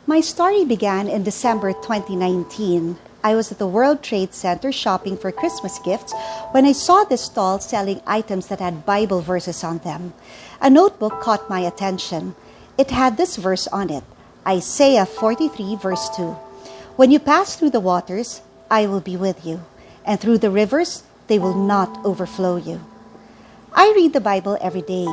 My story began in December 2019. I was at the World Trade Center shopping for Christmas gifts when I saw this stall selling items that had Bible verses on them. A notebook caught my attention. It had this verse on it, Isaiah 43 verse 2. When you pass through the waters, I will be with you, and through the rivers, they will not overflow you. I read the Bible every day.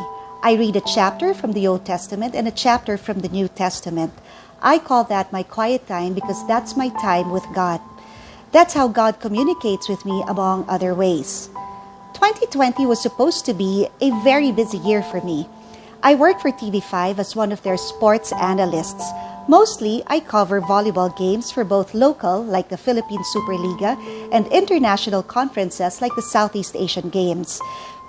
I read a chapter from the Old Testament and a chapter from the New Testament. I call that my quiet time because that's my time with God. That's how God communicates with me among other ways. 2020 was supposed to be a very busy year for me. I work for TV5 as one of their sports analysts. Mostly, I cover volleyball games for both local, like the Philippine Superliga, and international conferences like the Southeast Asian Games.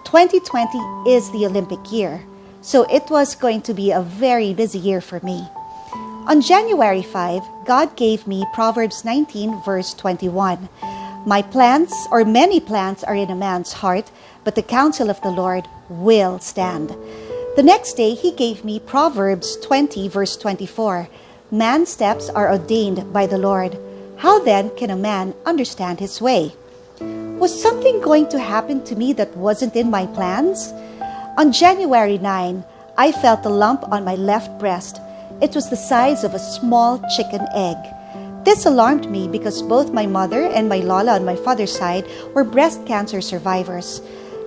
2020 is the Olympic year, so it was going to be a very busy year for me. On January 5, God gave me Proverbs 19 verse 21. Many plans are in a man's heart, but the counsel of the Lord will stand. The next day, He gave me Proverbs 20 verse 24. Man's steps are ordained by the Lord. How then can a man understand his way? Was something going to happen to me that wasn't in my plans? On January 9, I felt a lump on my left breast. It was the size of a small chicken egg. This alarmed me because both my mother and my lola on my father's side were breast cancer survivors.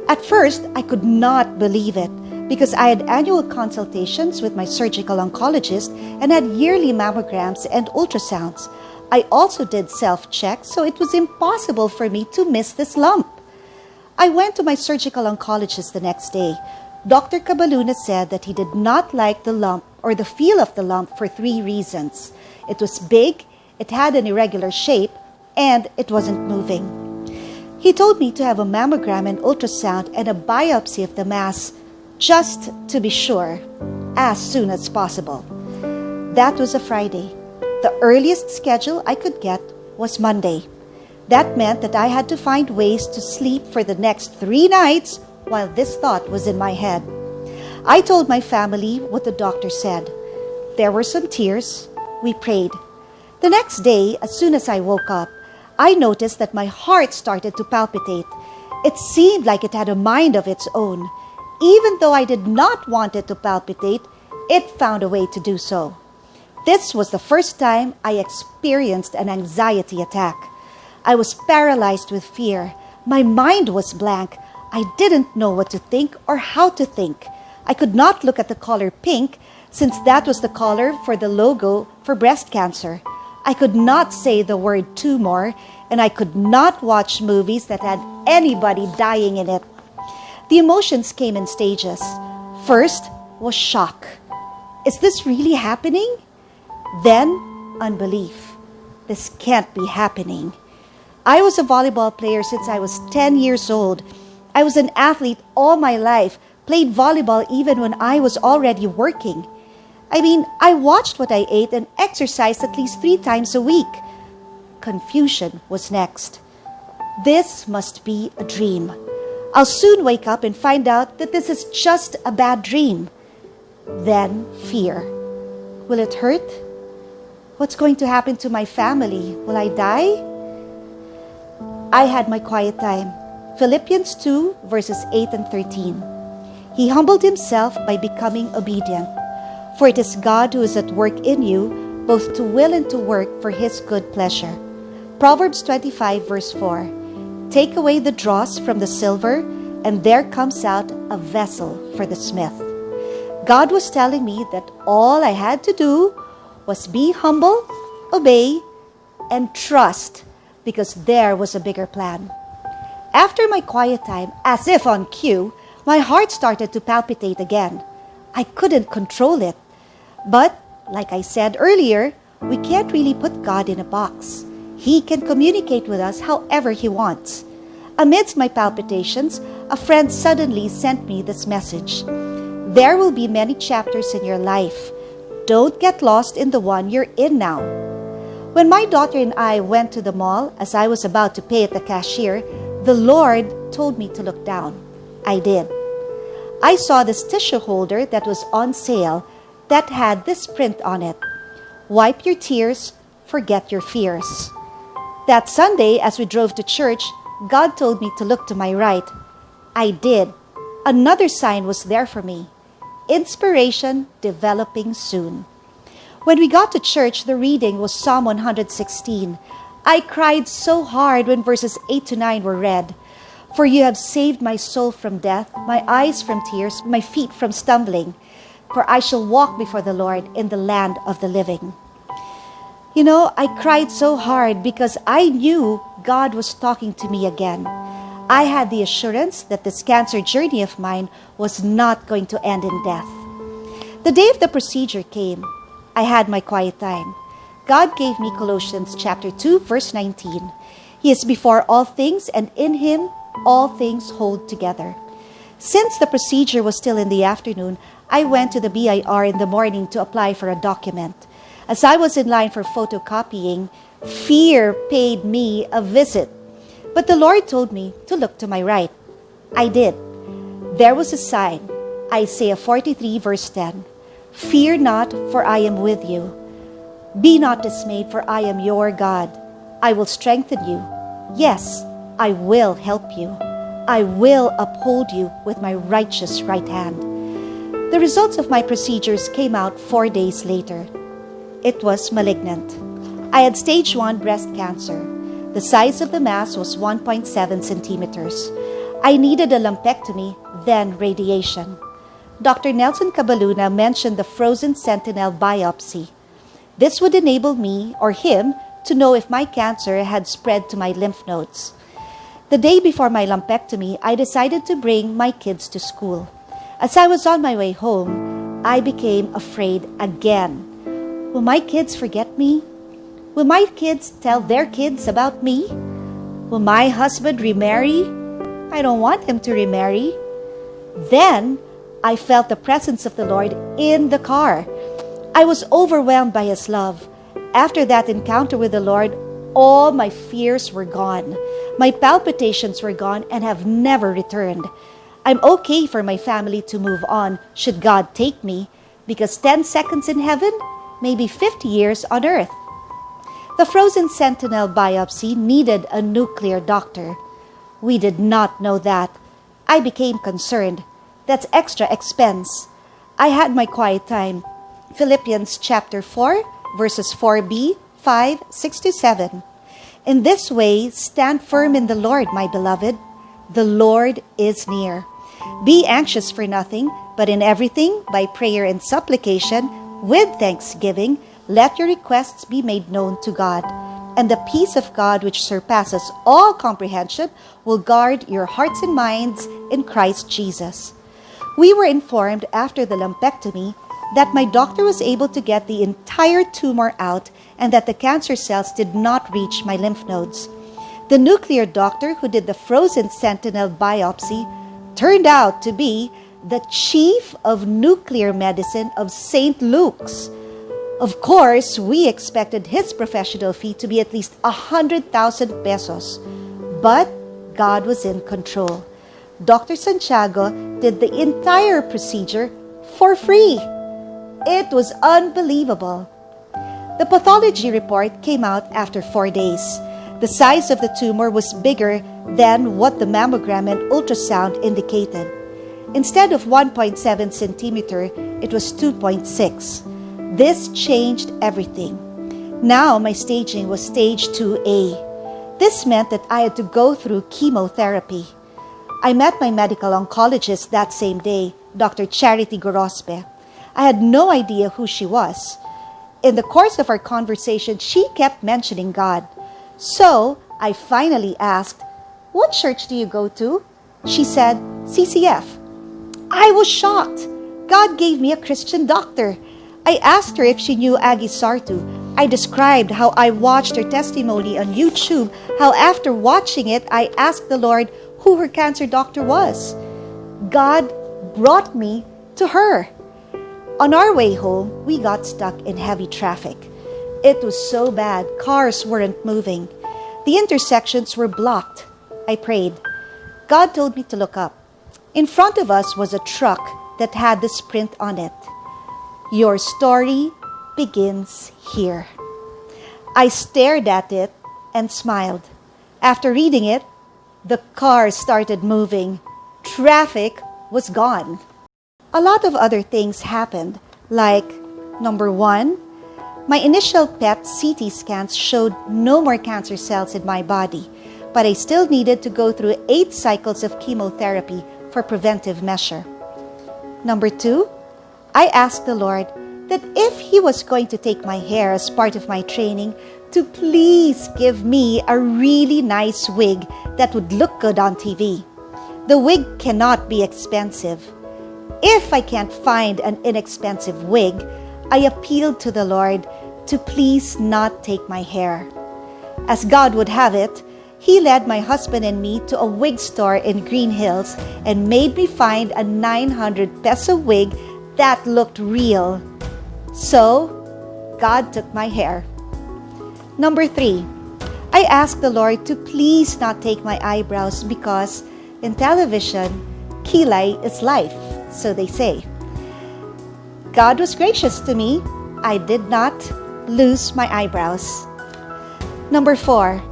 At first, I could not believe it because I had annual consultations with my surgical oncologist and had yearly mammograms and ultrasounds. I also did self-checks, so it was impossible for me to miss this lump. I went to my surgical oncologist the next day. Dr. Cabaluna said that he did not like the lump or the feel of the lump for 3 reasons. It was big, it had an irregular shape, and it wasn't moving. He told me to have a mammogram and ultrasound and a biopsy of the mass, just to be sure, as soon as possible. That was a Friday. The earliest schedule I could get was Monday. That meant that I had to find ways to sleep for the next 3 nights while this thought was in my head. I told my family what the doctor said. There were some tears. We prayed. The next day, as soon as I woke up, I noticed that my heart started to palpitate. It seemed like it had a mind of its own. Even though I did not want it to palpitate, it found a way to do so. This was the first time I experienced an anxiety attack. I was paralyzed with fear. My mind was blank. I didn't know what to think or how to think. I could not look at the color pink since that was the color for the logo for breast cancer. I could not say the word tumor, and I could not watch movies that had anybody dying in it. The emotions came in stages. First was shock. Is this really happening? Then unbelief. This can't be happening. I was a volleyball player since I was 10 years old. I was an athlete all my life, played volleyball even when I was already working. I watched what I ate and exercised at least 3 times a week. Confusion was next. This must be a dream. I'll soon wake up and find out that this is just a bad dream. Then fear. Will it hurt? What's going to happen to my family? Will I die? I had my quiet time. Philippians 2 verses 8 and 13. He humbled himself by becoming obedient. For it is God who is at work in you, both to will and to work for His good pleasure. Proverbs 25 verse 4. Take away the dross from the silver, and there comes out a vessel for the smith. God was telling me that all I had to do was be humble, obey, and trust, because there was a bigger plan. After my quiet time, as if on cue, my heart started to palpitate again. I couldn't control it. But, like I said earlier, we can't really put God in a box. He can communicate with us however He wants. Amidst my palpitations, a friend suddenly sent me this message. There will be many chapters in your life. Don't get lost in the one you're in now. When my daughter and I went to the mall, as I was about to pay at the cashier, the Lord told me to look down. I did. I saw this tissue holder that was on sale that had this print on it. Wipe your tears, forget your fears. That Sunday, as we drove to church, God told me to look to my right. I did. Another sign was there for me. Inspiration developing soon. When we got to church, the reading was Psalm 116. I cried so hard when verses 8 to 9 were read. For you have saved my soul from death, my eyes from tears, my feet from stumbling. For I shall walk before the Lord in the land of the living. You know, I cried so hard because I knew God was talking to me again. I had the assurance that this cancer journey of mine was not going to end in death. The day of the procedure came. I had my quiet time. God gave me Colossians chapter 2, verse 19. He is before all things, and in Him all things hold together. Since the procedure was still in the afternoon, I went to the BIR in the morning to apply for a document. As I was in line for photocopying, fear paid me a visit. But the Lord told me to look to my right. I did. There was a sign, Isaiah 43, verse 10. Fear not, for I am with you. Be not dismayed, for I am your God. I will strengthen you. Yes, I will help you. I will uphold you with my righteous right hand. The results of my procedures came out 4 days later. It was malignant. I had stage 1 breast cancer. The size of the mass was 1.7 centimeters. I needed a lumpectomy, then radiation. Dr. Nelson Cabaluna mentioned the frozen sentinel biopsy. This would enable me, or him, to know if my cancer had spread to my lymph nodes. The day before my lumpectomy, I decided to bring my kids to school. As I was on my way home, I became afraid again. Will my kids forget me? Will my kids tell their kids about me? Will my husband remarry? I don't want him to remarry. Then, I felt the presence of the Lord in the car. I was overwhelmed by His love. After that encounter with the Lord, all my fears were gone. My palpitations were gone and have never returned. I'm okay for my family to move on should God take me, because 10 seconds in heaven may be 50 years on earth. The frozen sentinel biopsy needed a nuclear doctor. We did not know that. I became concerned. That's extra expense. I had my quiet time. Philippians chapter 4, verses 4b, 5, 6 to 7. In this way, stand firm in the Lord, my beloved. The Lord is near. Be anxious for nothing, but in everything, by prayer and supplication, with thanksgiving, let your requests be made known to God. And the peace of God, which surpasses all comprehension, will guard your hearts and minds in Christ Jesus. We were informed after the lumpectomy that my doctor was able to get the entire tumor out and that the cancer cells did not reach my lymph nodes. The nuclear doctor who did the frozen sentinel biopsy turned out to be the chief of nuclear medicine of St. Luke's. Of course, we expected his professional fee to be at least 100,000 pesos. But God was in control. Dr. Santiago did the entire procedure for free. It was unbelievable. The pathology report came out after 4 days. The size of the tumor was bigger than what the mammogram and ultrasound indicated. Instead of 1.7 centimeter, it was 2.6. This changed everything. Now my staging was stage 2A. This meant that I had to go through chemotherapy. I met my medical oncologist that same day, Dr. Charity Gorospe. I had no idea who she was. In the course of our conversation, she kept mentioning God. So I finally asked, "What church do you go to?" She said, "CCF." I was shocked. God gave me a Christian doctor. I asked her if she knew Aggie Sartu. I described how I watched her testimony on YouTube, how after watching it, I asked the Lord who her cancer doctor was. God brought me to her. On our way home, we got stuck in heavy traffic. It was so bad, cars weren't moving. The intersections were blocked. I prayed. God told me to look up. In front of us was a truck that had this print on it: "Your story begins here. I stared at it and smiled. After reading it, the cars started moving. Traffic was gone. A lot of other things happened, like, number 1, my initial PET CT scans showed no more cancer cells in my body, but I still needed to go through 8 cycles of chemotherapy for preventive measure. Number 2, I asked the Lord that if He was going to take my hair as part of my training, to please give me a really nice wig that would look good on TV. The wig cannot be expensive. If I can't find an inexpensive wig, I appealed to the Lord to please not take my hair. As God would have it, He led my husband and me to a wig store in Green Hills and made me find a 900 peso wig that looked real. So, God took my hair. Number 3, I asked the Lord to please not take my eyebrows because in television, kilay is life, so they say. God was gracious to me. I did not lose my eyebrows. Number 4,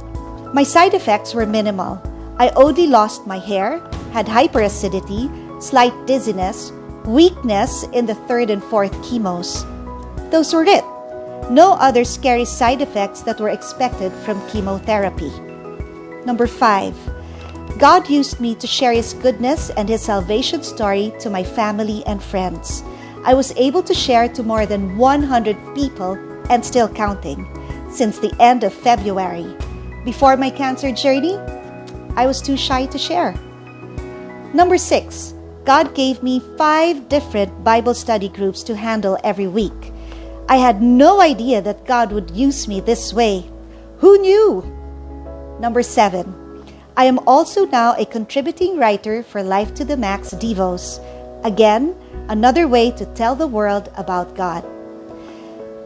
my side effects were minimal. I only lost my hair, had hyperacidity, slight dizziness, weakness in the 3rd and 4th chemos. Those were it. No other scary side effects that were expected from chemotherapy. Number 5, God used me to share His goodness and His salvation story to my family and friends. I was able to share to more than 100 people and still counting since the end of February. Before my cancer journey, I was too shy to share. Number 6, God gave me 5 different Bible study groups to handle every week. I had no idea that God would use me this way. Who knew? Number 7, I am also now a contributing writer for Life to the Max Devos. Again, another way to tell the world about God.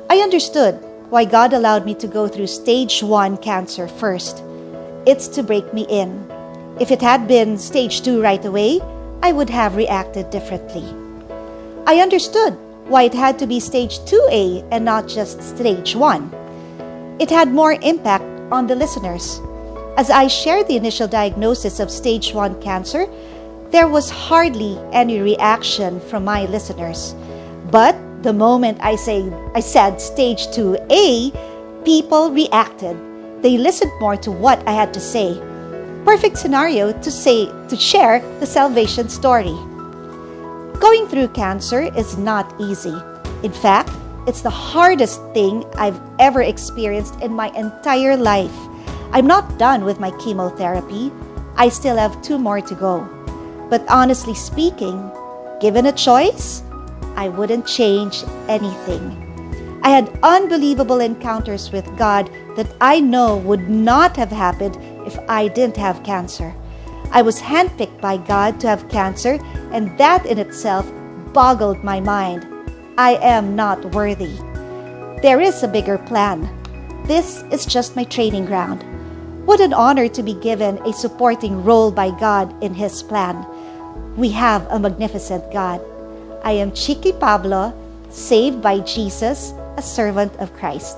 I understood why God allowed me to go through stage 1 cancer first. It's to break me in. If it had been stage 2 right away, I would have reacted differently. I understood why it had to be stage 2A and not just stage 1. It had more impact on the listeners. As I shared the initial diagnosis of stage 1 cancer, there was hardly any reaction from my listeners. But the moment I said stage 2A, people reacted. They listened more to what I had to say. Perfect scenario to share the salvation story. Going through cancer is not easy. In fact, it's the hardest thing I've ever experienced in my entire life. I'm not done with my chemotherapy. I still have 2 more to go. But honestly speaking, given a choice, I wouldn't change anything. I had unbelievable encounters with God that I know would not have happened if I didn't have cancer. I was handpicked by God to have cancer, and that in itself boggled my mind. I am not worthy. There is a bigger plan. This is just my training ground. What an honor to be given a supporting role by God in His plan. We have a magnificent God. I am Chiqui Pablo, saved by Jesus, a servant of Christ.